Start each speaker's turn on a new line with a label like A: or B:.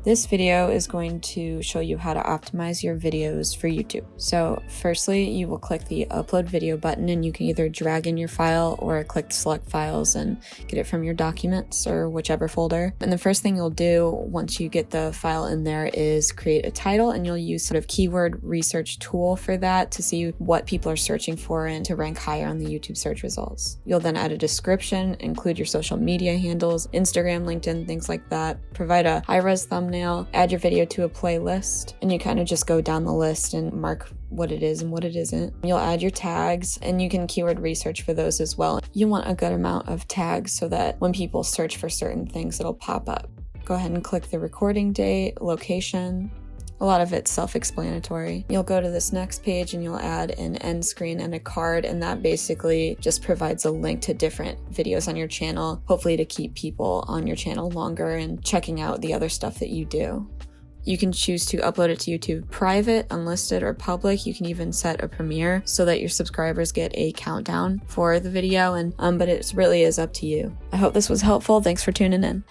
A: This video is going to show you how to optimize your videos for YouTube. So firstly, you will click the upload video button and you can either drag in your file or click select files and get it from your documents or whichever folder. And the first thing you'll do once you get the file in there is create a title, and you'll use sort of keyword research tool for that to see what people are searching for and to rank higher on the YouTube search results. You'll then add a description, include your social media handles, Instagram, LinkedIn, things like that. Provide a high-res thumbnail, add your video to a playlist, and you kind of just go down the list and mark what it is and what it isn't. You'll add your tags, and you can keyword research for those as well. You want a good amount of tags so that when people search for certain things, it'll pop up. Go ahead and click the recording date, location. A lot of it's self-explanatory. You'll go to this next page and you'll add an end screen and a card, and that basically just provides a link to different videos on your channel, hopefully to keep people on your channel longer and checking out the other stuff that you do. You can choose to upload it to YouTube private, unlisted, or public. You can even set a premiere so that your subscribers get a countdown for the video, but it really is up to you. I hope this was helpful. Thanks for tuning in.